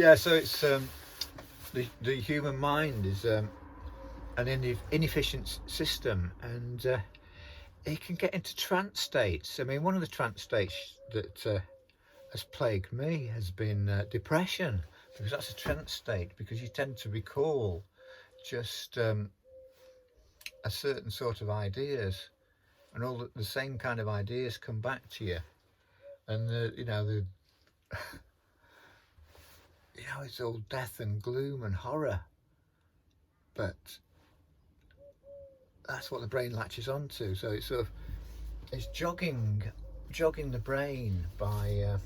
Yeah, so it's the human mind is an inefficient system, and it can get into trance states. I mean, one of the trance states that has plagued me has been depression, because that's a trance state, because you tend to recall just a certain sort of ideas, and all the same kind of ideas come back to you, and it's all death and gloom and horror, but that's what the brain latches onto. So it's jogging the brain by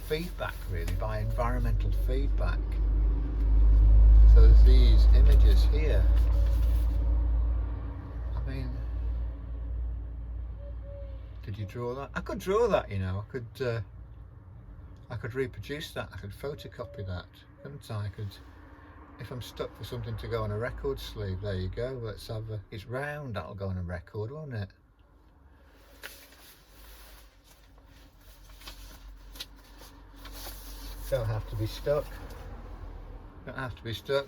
feedback, really, by environmental feedback. So there's these images here. I mean, did you draw that? I could draw that, I could reproduce that. I could photocopy that, couldn't I? If I'm stuck for something to go on a record sleeve, there you go. Let's have it's round, that'll go on a record, won't it? Don't have to be stuck.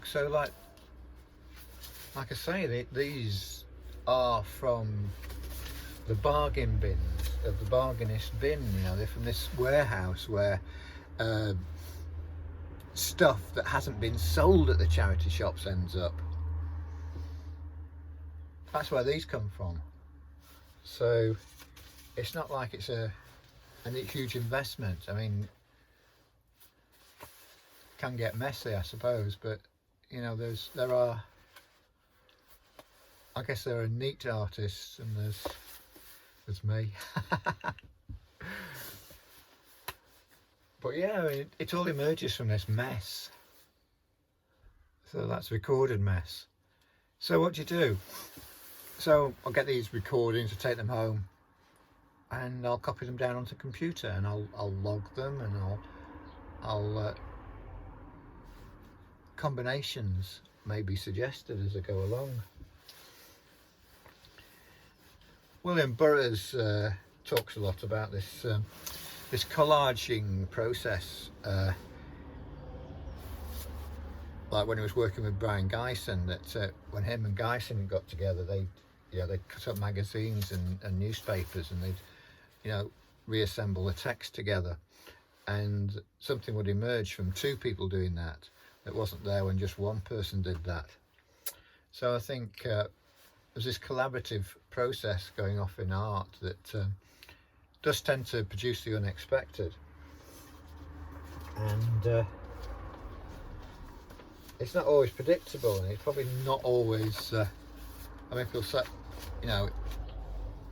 So like I say, these are from the bargain bins of the bargainist bin. They're from this warehouse where stuff that hasn't been sold at the charity shops ends up. That's where these come from. So it's not like it's a huge investment. I mean, can get messy, I suppose, but there are, I guess there are neat artists, and there's me. But yeah, it all emerges from this mess. So that's recorded mess. So what do you do? So I'll get these recordings, I'll take them home, and I'll copy them down onto the computer, and I'll log them, and I'll combinations may be suggested as I go along. William Burroughs talks a lot about this collaging process, like when he was working with Brian Gyson, that when him and Gyson got together, they'd cut up magazines and newspapers, and they'd reassemble the text together, and something would emerge from two people doing that wasn't there when just one person did that. So I think there's this collaborative process going off in art that does tend to produce the unexpected, and it's not always predictable, and it's probably not always I mean, people say,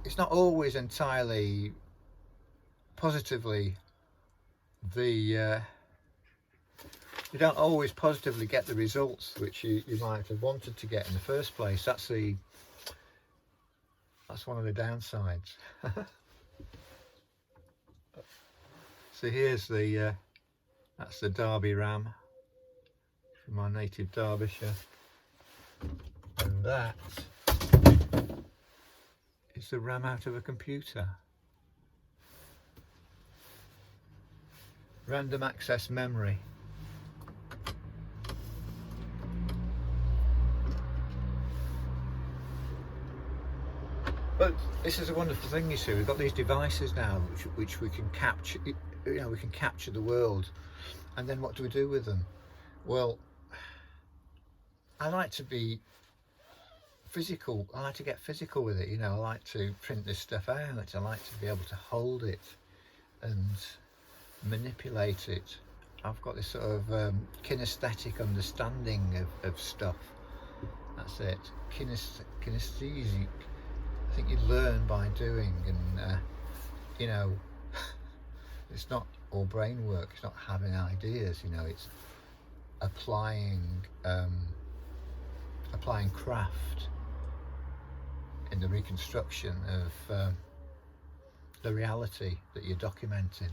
it's not always entirely positively you don't always positively get the results which you might have wanted to get in the first place. That's one of the downsides. So here's that's the Derby ram from my native Derbyshire, and that is the ram out of a computer. Random access memory. But this is a wonderful thing, you see. We've got these devices now which we can capture. We can capture the world, and then what do we do with them? Well, I like to be physical. I like to get physical with it. I like to print this stuff out. I like to be able to hold it and manipulate it. I've got this sort of kinesthetic understanding of stuff. That's it. Kinesthetic. I think you learn by doing, and it's not all brain work. It's not having ideas. It's applying craft in the reconstruction of the reality that you're documenting.